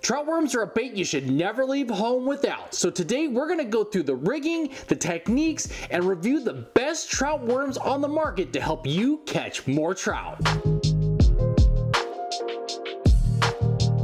Trout worms are a bait you should never leave home without. So today we're going to go through the rigging, the techniques, and review the best trout worms on the market to help you catch more trout.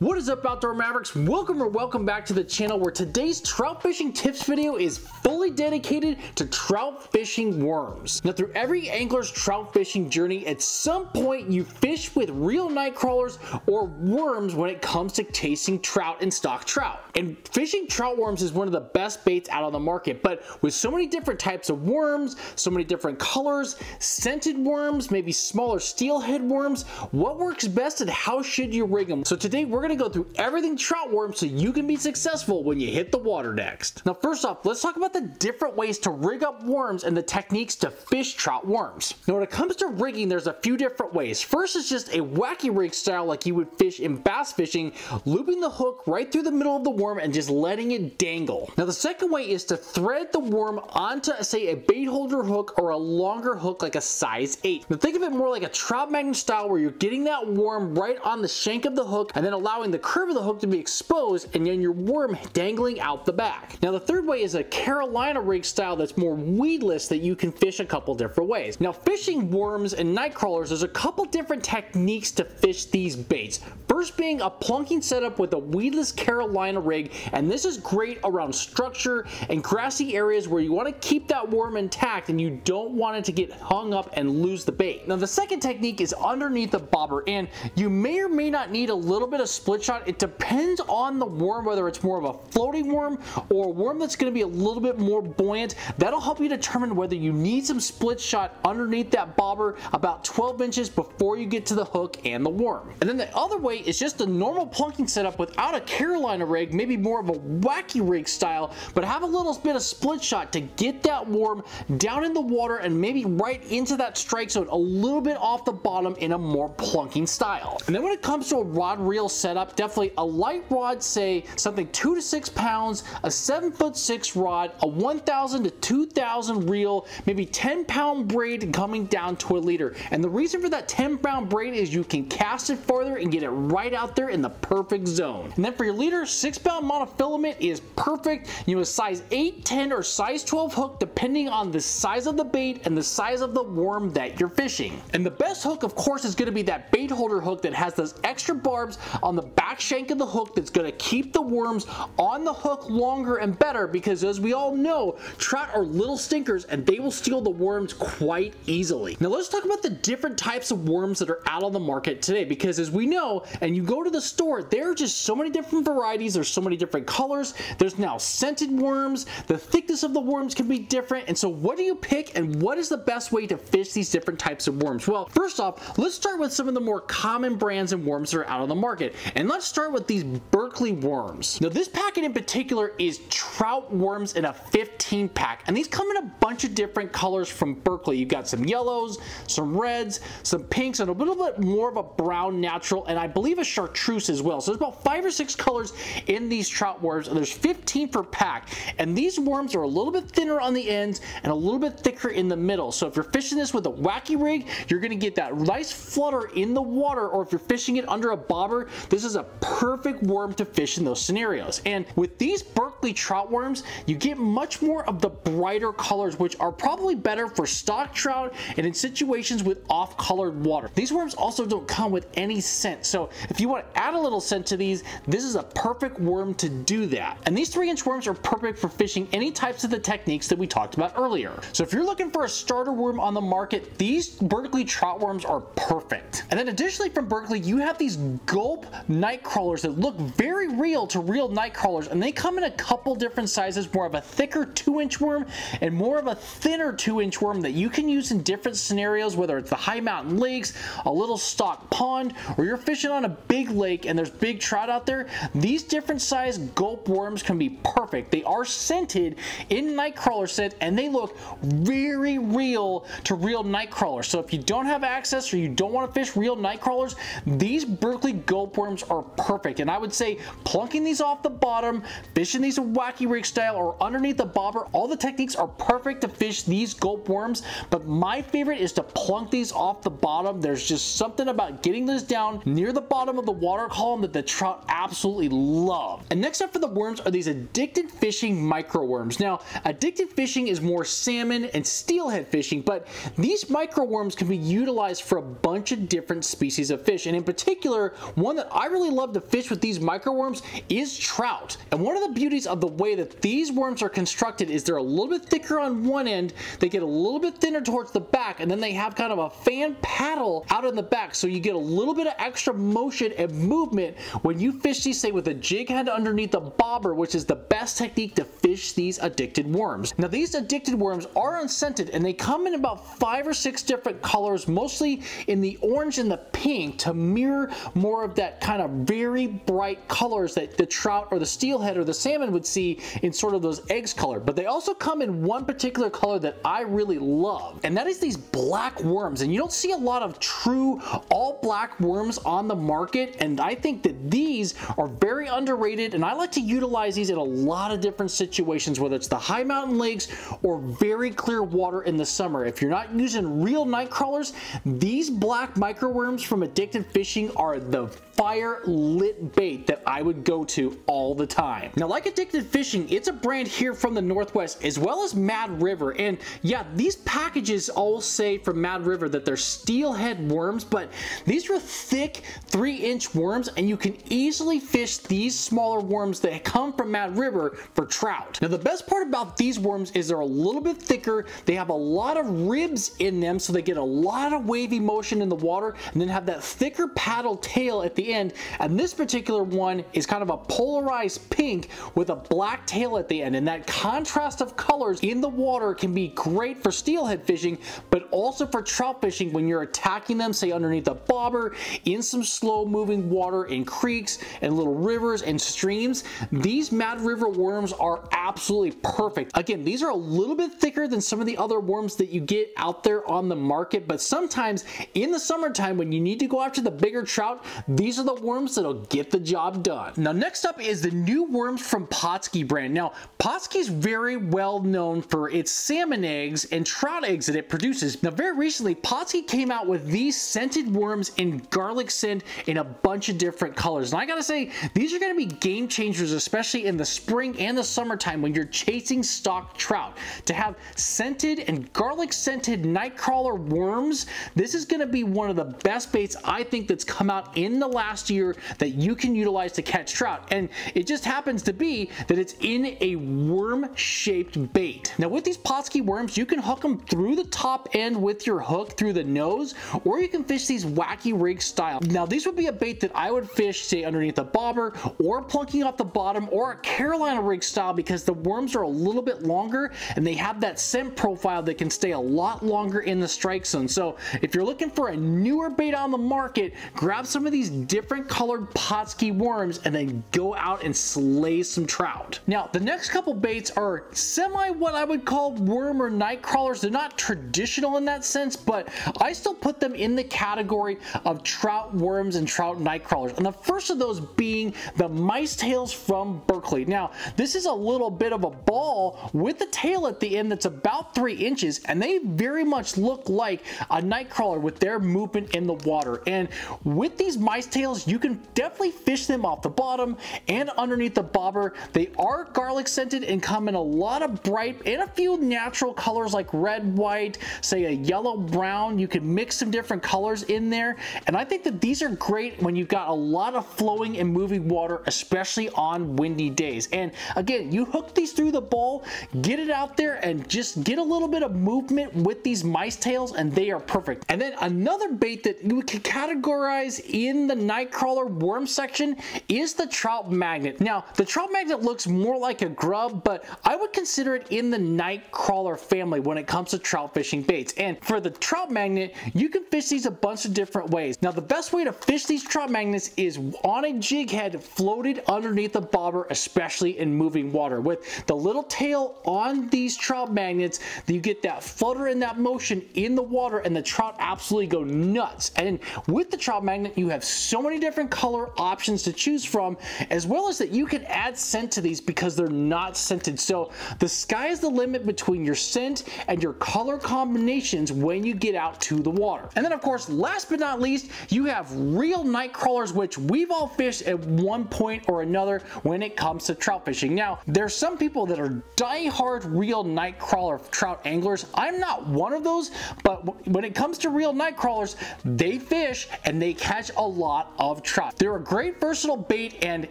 What is up, outdoor mavericks? Welcome back to the channel, where today's trout fishing tips video is fully dedicated to trout fishing worms. Now, through every angler's trout fishing journey, at some point you fish with real night crawlers or worms when it comes to chasing trout and stock trout. And fishing trout worms is one of the best baits out on the market, but with so many different types of worms, so many different colors, scented worms, maybe smaller steelhead worms, what works best and how should you rig them? So today we're going to go through everything trout worms so you can be successful when you hit the water next. Now, first off, let's talk about the different ways to rig up worms and the techniques to fish trout worms. Now, when it comes to rigging, there's a few different ways. First is just a wacky rig style like you would fish in bass fishing, looping the hook right through the middle of the worm and just letting it dangle. Now, the second way is to thread the worm onto, say, a bait holder hook or a longer hook like a size 8. Now, think of it more like a Trout Magnet style, where you're getting that worm right on the shank of the hook and then allowing the curve of the hook to be exposed and then your worm dangling out the back. Now, the third way is a Carolina rig style that's more weedless, that you can fish a couple different ways. Now, fishing worms and night crawlers, there's a couple different techniques to fish these baits. First being a plunking setup with a weedless Carolina rig, and this is great around structure and grassy areas where you want to keep that worm intact and you don't want it to get hung up and lose the bait. Now, the second technique is underneath the bobber, and you may or may not need a little bit of split shot. It depends on the worm, whether it's more of a floating worm or a worm that's going to be a little bit more buoyant. That'll help you determine whether you need some split shot underneath that bobber about 12 inches before you get to the hook and the worm. And then the other way is just a normal plunking setup without a Carolina rig, maybe more of a wacky rig style, but have a little bit of split shot to get that worm down in the water and maybe right into that strike zone a little bit off the bottom in a more plunking style. And then when it comes to a rod reel setup, definitely a light rod, say something 2 to 6 pounds, a 7'6" rod, a 1,000 to 2,000 reel, maybe 10-pound braid coming down to a leader. And the reason for that 10-pound braid is you can cast it farther and get it right out there in the perfect zone. And then for your leader, 6-pound monofilament is perfect. You know, a size 8, 10, or size 12 hook, depending on the size of the bait and the size of the worm that you're fishing. And the best hook, of course, is going to be that bait holder hook that has those extra barbs on the back shank of the hook that's going to keep the worms on the hook longer and better, because as we all know, trout are little stinkers and they will steal the worms quite easily. Now, let's talk about the different types of worms that are out on the market today, because as we know, and you go to the store, there are just so many different varieties, there's so many different colors, there's now scented worms, the thickness of the worms can be different, and so what do you pick and what is the best way to fish these different types of worms? Well, first off, let's start with some of the more common brands and worms that are out on the market, and let's start with these Berkeley worms. Now, this packet in particular is trout worms in a 15 pack, and these come in a bunch of different colors from Berkeley. You've got some yellows, some reds, some pinks, and a little bit more of a brown natural, and I believe a chartreuse as well. So there's about 5 or 6 colors in these trout worms, and there's 15 per pack. And these worms are a little bit thinner on the ends and a little bit thicker in the middle. So if you're fishing this with a wacky rig, you're going to get that nice flutter in the water, or if you're fishing it under a bobber, this is a perfect worm to fish in those scenarios. And with these Berkeley trout worms, you get much more of the brighter colors, which are probably better for stock trout and in situations with off-colored water. These worms also don't come with any scent, so if you want to add a little scent to these, this is a perfect worm to do that. And these 3-inch worms are perfect for fishing any types of the techniques that we talked about earlier. So if you're looking for a starter worm on the market, these Berkeley trout worms are perfect. And then additionally from Berkeley, you have these Gulp night crawlers that look very real to real night crawlers, and they come in a couple different sizes, more of a thicker 2-inch worm and more of a thinner 2-inch worm that you can use in different scenarios, whether it's the high mountain lakes, a little stock pond, or you're fishing on a big lake and there's big trout out there. These different size Gulp worms can be perfect. They are scented in night crawler scent, and they look very real to real night crawlers. So if you don't have access or you don't want to fish real night crawlers, these Berkeley Gulp worms worms are perfect, and I would say plunking these off the bottom, fishing these wacky rig style, or underneath the bobber, all the techniques are perfect to fish these gulp worms, but my favorite is to plunk these off the bottom. There's just something about getting this down near the bottom of the water column that the trout absolutely love. And next up for the worms are these addicted fishing microworms. Now, addicted fishing is more salmon and steelhead fishing, but these microworms can be utilized for a bunch of different species of fish, and in particular, one that I really love to fish with these microworms is trout. And one of the beauties of the way that these worms are constructed is they're a little bit thicker on one end, they get a little bit thinner towards the back, and then they have kind of a fan paddle out in the back, so you get a little bit of extra motion and movement when you fish these, say, with a jig head underneath the bobber, which is the best technique to fish these addicted worms. Now, these addicted worms are unscented, and they come in about 5 or 6 different colors, mostly in the orange and the pink, to mirror more of that kind of very bright colors that the trout or the steelhead or the salmon would see in sort of those eggs color. But they also come in one particular color that I really love, and that is these black worms. And you don't see a lot of true all black worms on the market, and I think that these are very underrated, and I like to utilize these in a lot of different situations, whether it's the high mountain lakes or very clear water in the summer. If you're not using real night crawlers, these black microworms from Addicted Fishing are the fire lit bait that I would go to all the time. Now, like Addicted Fishing, it's a brand here from the Northwest, as well as Mad River. And yeah, these packages all say from Mad River that they're steelhead worms, but these are thick 3-inch worms, and you can easily fish these smaller worms that come from Mad River for trout. Now, the best part about these worms is they're a little bit thicker, they have a lot of ribs in them, so they get a lot of wavy motion in the water, and then have that thicker paddle tail at the end. And this particular one is kind of a polarized pink with a black tail at the end, and that contrast of colors in the water can be great for steelhead fishing, but also for trout fishing when you're attacking them, say underneath a bobber, in some slow moving water, in creeks and little rivers and streams. These Mad River worms are absolutely perfect. Again, these are a little bit thicker than some of the other worms that you get out there on the market, but sometimes in the summertime when you need to go after the bigger trout, these are the worms that'll get the job done. Now, next up is the new worms from Potsky brand. Now, Potsky is very well known for its salmon eggs and trout eggs that it produces. Now, very recently, Potsky came out with these scented worms in garlic scent in a bunch of different colors. And I gotta say, these are gonna be game changers, especially in the spring and the summertime when you're chasing stock trout. To have scented and garlic scented nightcrawler worms, this is gonna be one of the best baits I think that's come out in the last year that you can utilize to catch trout. And it just happens to be that it's in a worm-shaped bait. Now, with these Potsky worms, you can hook them through the top end with your hook through the nose, or you can fish these wacky rig style. Now, these would be a bait that I would fish, say, underneath a bobber, or plunking off the bottom, or a Carolina rig style, because the worms are a little bit longer and they have that scent profile that can stay a lot longer in the strike zone. So if you're looking for a newer bait on the market, grab some of these different colored Potsky worms and then go out and slay some trout. Now, the next couple baits are semi what I would call worm or night crawlers. They're not traditional in that sense, but I still put them in the category of trout worms and trout night crawlers. And the first of those being the mice tails from Berkeley. Now, this is a little bit of a ball with the tail at the end that's about 3 inches, and they very much look like a night crawler with their movement in the water. And with these mice tails, you can definitely fish them off the bottom and underneath the bobber. They are garlic scented and come in a lot of bright and a few natural colors like red, white, say a yellow, brown. You can mix some different colors in there, and I think that these are great when you've got a lot of flowing and moving water, especially on windy days. And again, you hook these through the ball, get it out there, and just get a little bit of movement with these mice tails, and they are perfect. And then another bait that you can categorize in the nightcrawler worm section is the Trout Magnet. Now, the Trout Magnet looks more like a grub, but I would consider it in the nightcrawler family when it comes to trout fishing baits. And for the Trout Magnet, you can fish these a bunch of different ways. Now, the best way to fish these Trout Magnets is on a jig head floated underneath the bobber, especially in moving water. With the little tail on these Trout Magnets, you get that flutter and that motion in the water, and the trout absolutely go nuts. And with the Trout Magnet, you have so many different different color options to choose from, as well as that you can add scent to these because they're not scented. So the sky is the limit between your scent and your color combinations when you get out to the water. And then of course, last but not least, you have real night crawlers, which we've all fished at one point or another when it comes to trout fishing. Now, there's some people that are die-hard real night crawler trout anglers. I'm not one of those, but when it comes to real night crawlers, they fish and they catch a lot of trout. They're a great versatile bait and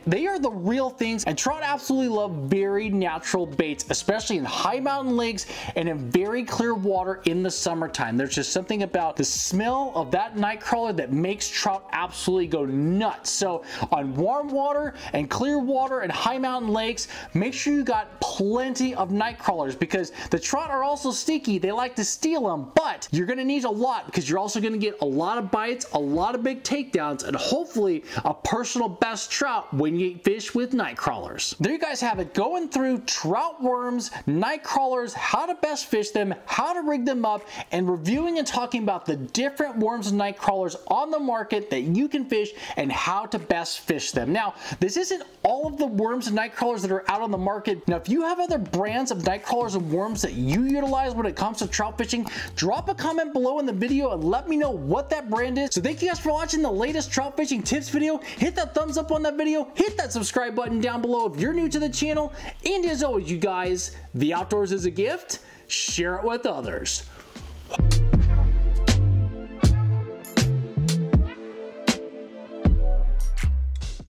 they are the real things, and trout absolutely love very natural baits, especially in high mountain lakes and in very clear water in the summertime. There's just something about the smell of that night crawler that makes trout absolutely go nuts. So on warm water and clear water and high mountain lakes, make sure you got plenty of night crawlers, because the trout are also sneaky. They like to steal them, but you're going to need a lot because you're also going to get a lot of bites, a lot of big takedowns, and hopefully a personal best trout when you fish with night crawlers. There you guys have it, going through trout worms, night crawlers, how to best fish them, how to rig them up, and reviewing and talking about the different worms and night crawlers on the market that you can fish and how to best fish them. Now, this isn't all of the worms and night crawlers that are out on the market. Now, if you have other brands of night crawlers and worms that you utilize when it comes to trout fishing, drop a comment below in the video and let me know what that brand is. So thank you guys for watching the latest trout fishing tips video. Hit that thumbs up on that video, hit that subscribe button down below if you're new to the channel, and as always, you guys, the outdoors is a gift. Share it with others.